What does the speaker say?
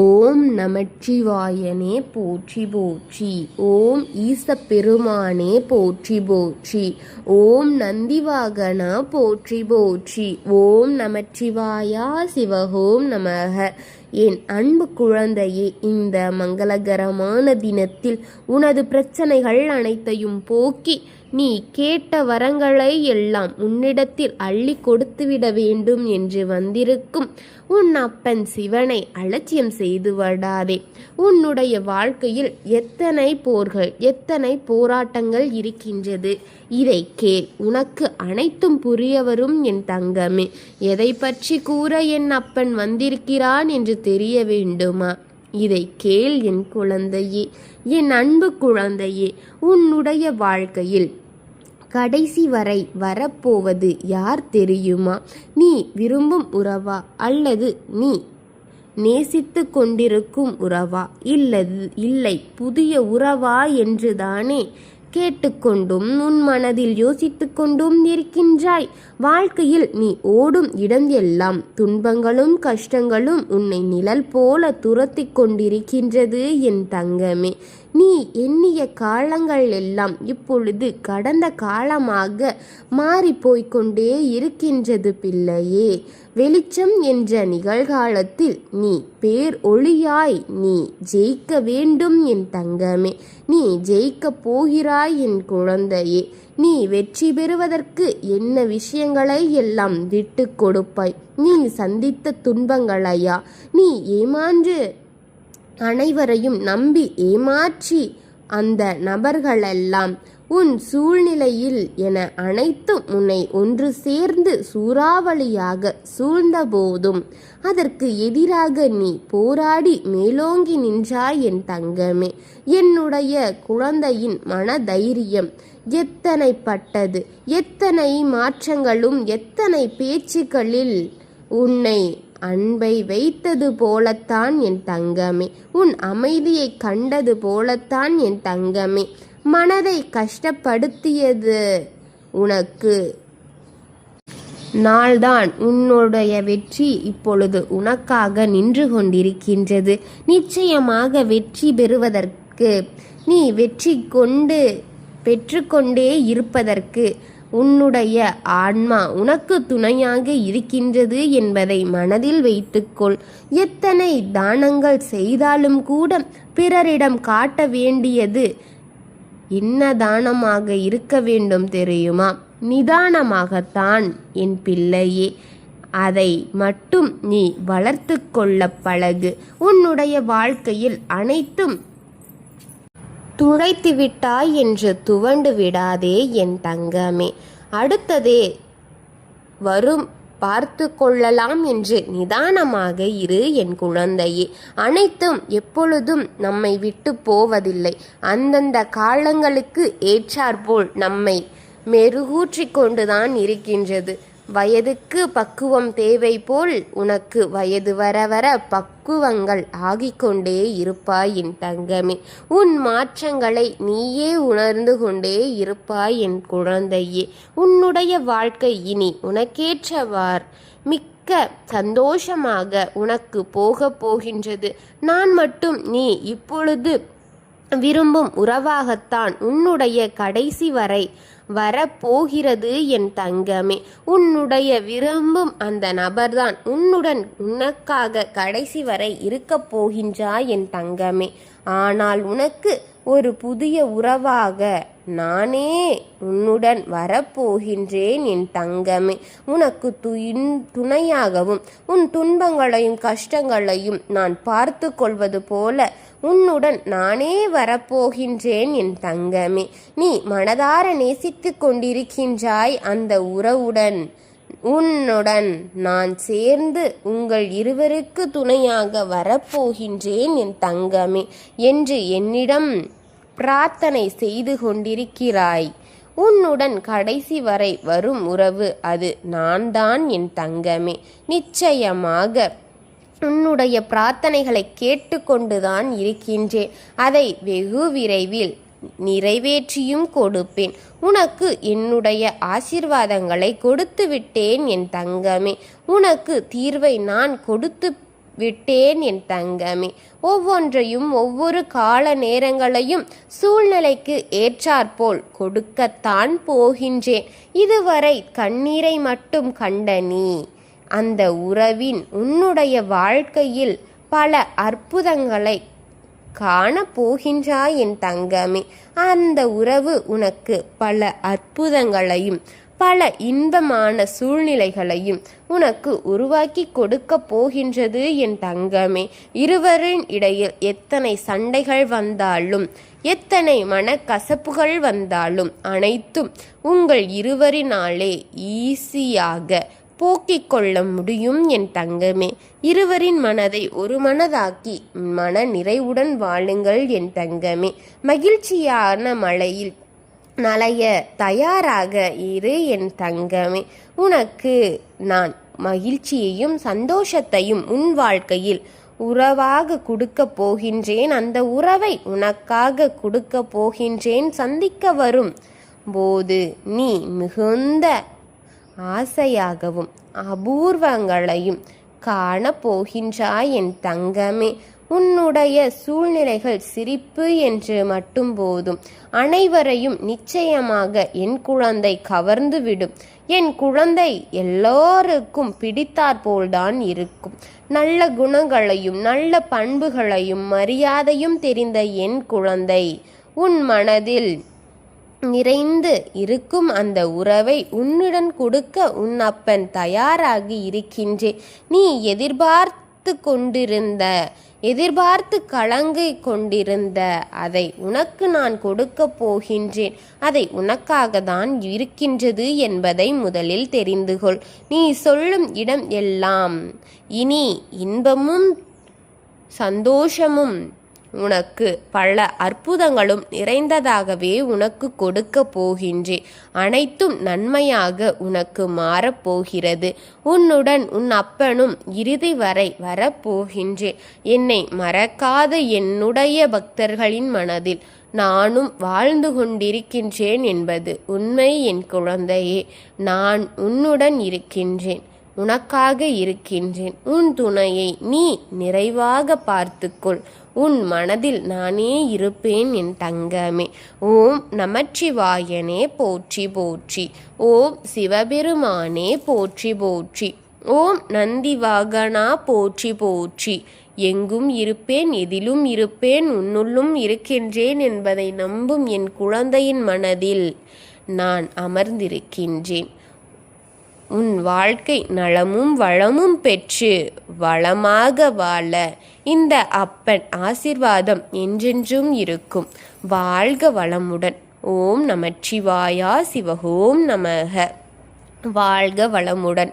ஓம் நமச்சிவாயனே போற்றி போற்றி. ஓம் ஈசப்பெருமானே போற்றி போற்றி. ஓம் நந்திவாகனா போற்றி போற்றி. ஓம் நமச்சிவாயா சிவஹோம் நமக. என் அன்பு குழந்தையே, இந்த மங்களகரமான தினத்தில் உனது பிரச்சனைகள் அனைத்தையும் போக்கி நீ கேட்ட வரங்களை எல்லாம் உன்னிடத்தில் அள்ளி கொடுத்துவிட வேண்டும் என்று வந்திருக்கும் உன் அப்பன் சிவனை அலட்சியம் செய்து விடாதே. உன்னுடைய வாழ்க்கையில் எத்தனை போர்கள், எத்தனை போராட்டங்கள் இருக்கின்றது. இதை கேள், உனக்கு அனைத்தும் புரிய வரும் என் தங்கமே. எதை பற்றி கூற என் அப்பன் வந்திருக்கிறான் என்று தெரிய வேண்டுமா? இதை கேள் என் குழந்தையே, என் அன்பு குழந்தையே. உன்னுடைய வாழ்க்கையில் கடைசி வரை வரப்போவது யார் தெரியுமா? நீ விரும்பும் உறவா, அல்லது நீ நேசித்து கொண்டிருக்கும் உறவா, இல்லை புதிய உறவா என்றுதானே கேட்டுக்கொண்டும் உன் மனதில் யோசித்து கொண்டும் இருக்கின்றாய். வாழ்க்கையில் நீ ஓடும் இடம் எல்லாம் துன்பங்களும் கஷ்டங்களும் உன்னை நிழல் போல துரத்தி கொண்டிருக்கின்றது என் தங்கமே. நீ எண்ணிய காலங்கள் எல்லாம் இப்பொழுது கடந்த காலமாக மாறிப்போய்கொண்டே இருக்கின்றது பிள்ளையே. வெளிச்சம் என்ற நிகழ்காலத்தில் நீ பேர் ஒளியாய் நீ ஜெயிக்க வேண்டும் என் தங்கமே. நீ ஜெயிக்க போகிறாய் என் குழந்தையே. நீ வெற்றி பெறுவதற்கு என்ன விஷயங்களை எல்லாம் விட்டு கொடுப்பாய்? நீ சந்தித்த துன்பங்களையா? நீ ஏமாற்று அனைவரையும் நம்பி ஏமாற்றி அந்த நபர்களெல்லாம் உன் சூழ்நிலையில் என அனைத்தும் உன்னை ஒன்று சேர்ந்து சூறாவளியாக சூழ்ந்த போதும் அதற்கு எதிராக நீ போராடி மேலோங்கி நின்றாய் என் தங்கமே. என்னுடைய குழந்தையின் மனதைரியம் எத்தனை பட்டது, எத்தனை மாற்றங்களும் எத்தனை பேச்சுக்களில் உன்னை அன்பை வைத்தது போலத்தான் என் தங்கமே. உன் அமைதியை கண்டது போலத்தான் என் தங்கமே. மனதை கஷ்டப்படுத்தியது உனக்கு நாள்தான் உன்னுடைய வெற்றி இப்பொழுது உனக்காக நின்று கொண்டிருக்கின்றது. நிச்சயமாக வெற்றி பெறுவதற்கு, நீ வெற்றி பெற்றுக்கொண்டே இருப்பதற்கு உன்னுடைய ஆன்மா உனக்கு துணையாக இருக்கின்றது என்பதை மனதில் வைத்துக்கொள். எத்தனை தானங்கள் செய்தாலும் கூட பிறரிடம் காட்ட வேண்டியது என்ன தானமாக இருக்க வேண்டும் தெரியுமா? நிதானமாகத்தான் என் பிள்ளையே. அதை மட்டும் நீ வளர்த்து கொள்ள பழகு. உன்னுடைய வாழ்க்கையில் அனைத்தும் துளைத்து விட்டாய் என்று துவண்டு விடாதே என் தங்கமே. அடுத்ததே வரும் பார்த்து கொள்ளலாம் என்று நிதானமாக இரு என் குழந்தையே. அனைத்தும் எப்பொழுதும் நம்மை விட்டு போவதில்லை. அந்தந்த காலங்களுக்கு ஏற்றாற்போல் நம்மை மெருகூற்றி கொண்டுதான் இருக்கின்றது. வயதுக்கு பக்குவம் தேவை போல் உனக்கு வயது வர வர பக்குவங்கள் ஆகிக்கொண்டே இருப்பாய் என் தங்கமே. உன் மாற்றங்களை நீயே உணர்ந்து கொண்டே இருப்பாய் என் குழந்தையே. உன்னுடைய வாழ்க்கை இனி உனக்கேற்றவார் மிக்க சந்தோஷமாக உனக்கு போக போகின்றது. நான் மட்டும் நீ இப்பொழுது விரும்பும் உறவாகத்தான் உன்னுடைய கடைசி வரை வரப்போகிறது என் தங்கமே. உன்னுடைய விரும்பும் அந்த நபர்தான் உனக்காக கடைசி வரை இருக்கப் போகின்றாய் என் தங்கமே. ஆனால் உனக்கு ஒரு புதிய உறவாக நானே உன்னுடன் வரப்போகின்றேன் என் தங்கமே. உனக்கு துணையாகவும் உன் துன்பங்களையும் கஷ்டங்களையும் நான் பார்த்து கொள்வது போல உன்னுடன் நானே வரப்போகின்றேன் என் தங்கமே. நீ மனதார நேசித்து கொண்டிருக்கின்றாய் அந்த உறவுடன். உன்னுடன் நான் சேர்ந்து உங்கள் இருவருக்கு துணையாக வரப்போகின்றேன் என் தங்கமே என்று என்னிடம் பிரார்த்தனை செய்து கொண்டிருக்கிறாய். உன்னுடன் கடைசி வரை வரும் உறவு அது நான் தான் என் தங்கமே. நிச்சயமாக உன்னுடைய பிரார்த்தனைகளை கேட்டுக்கொண்டுதான் இருக்கின்றேன். அதை வெகு விரைவில் நிறைவேற்றியும் கொடுப்பேன். உனக்கு என்னுடைய ஆசீர்வாதங்களை கொடுத்து விட்டேன் என் தங்கமே. உனக்கு தீர்வை நான் கொடுத்து விட்டேன் என் தங்கமே. ஒவ்வொன்றையும் ஒவ்வொரு கால நேரங்களையும் சூழ்நிலைக்கு ஏற்றாற்போல் கொடுக்கத்தான் போகின்றேன். இதுவரை கண்ணீரை மட்டும் கண்ட நீ அந்த உறவின் உன்னுடைய வாழ்க்கையில் பல அற்புதங்களை காணப்போகின்றாய் என் தங்கமே. அந்த உறவு உனக்கு பல அற்புதங்களையும் பல இன்பமான சூழ்நிலைகளையும் உனக்கு உருவாக்கி கொடுக்க போகின்றது என் தங்கமே. இருவரின் இடையில் எத்தனை சண்டைகள் வந்தாலும் எத்தனை மனக்கசப்புகள் வந்தாலும் அனைத்தும் உங்கள் இருவரினாலே ஈஸியாக போக்கிக் கொள்ள முடியும் என் தங்கமே. இருவரின் மனதை ஒரு மனதாக்கி மன நிறைவுடன் வாழுங்கள் என் தங்கமே. மகிழ்ச்சியான மழையில் நலைய தயாராக இரு என் தங்கமே. உனக்கு நான் மகிழ்ச்சியையும் சந்தோஷத்தையும் உன் வாழ்க்கையில் உறவாக கொடுக்க போகின்றேன். அந்த உறவை உனக்காக கொடுக்க போகின்றேன். சந்திக்க வரும் போது நீ மிகுந்த ஆசையாகவும் அபூர்வங்களையும் காணப்போகின்றாய் என் தங்கமே. உன்னுடைய சூழ்நிலைகள் சிரிப்பு என்று மட்டும் போதும் அனைவரையும் நிச்சயமாக என் குழந்தை கவர்ந்துவிடும். என் குழந்தை எல்லோருக்கும் பிடித்தாற்போல்தான் இருக்கும். நல்ல குணங்களையும் நல்ல பண்புகளையும் மரியாதையும் தெரிந்த என் குழந்தை உன் மனதில் நிறைந்து இருக்கும். அந்த உறவை உன்னுடன் கொடுக்க உன் அப்பன் தயாராகி இருக்கின்றேன். நீ எதிர்பார்த்து கலங்கிக் கொண்டிருந்த அதை உனக்கு நான் கொடுக்க போகின்றேன். அதை உனக்காக தான் இருக்கின்றது என்பதை முதலில் தெரிந்து கொள். நீ சொல்லும் இடம் எல்லாம் இனி இன்பமும் சந்தோஷமும் உனக்கு பல அற்புதங்களும் நிறைந்ததாகவே உனக்கு கொடுக்க போகின்றேன். அனைத்தும் நன்மையாக உனக்கு மாறப்போகிறது. உன்னுடன் உன் அப்பனும் இறுதி வரை வரப்போகின்றேன். என்னை மறக்காத என்னுடைய பக்தர்களின் மனதில் நானும் வாழ்ந்து கொண்டிருக்கின்றேன் என்பது உண்மை என் குழந்தையே. நான் உன்னுடன் இருக்கின்றேன், உனக்காக இருக்கின்றேன். உன் துணையை நீ நிறைவாக பார்த்துக்கொள். உன் மனதில் நானே இருப்பேன் என் தங்கமே. ஓம் நமச்சிவாயனே போற்றி போற்றி. ஓம் சிவபெருமானே போற்றி போற்றி. ஓம் நந்திவாகனா போற்றி போற்றி. எங்கும் இருப்பேன், எதிலும் இருப்பேன், உன்னுள்ளும் இருக்கின்றேன் என்பதை நம்பும் என் குழந்தையின் மனதில் நான் அமர்ந்திருக்கின்றேன். உன் வாழ்க்கை நலமும் வளமும் பெற்று வளமாக வாழ இந்த அப்பன் ஆசீர்வாதம் என்றென்றும் இருக்கும். வாழ்க வளமுடன். ஓம் நமச்சிவாயா சிவஹோம் நமக. வாழ்க வளமுடன்.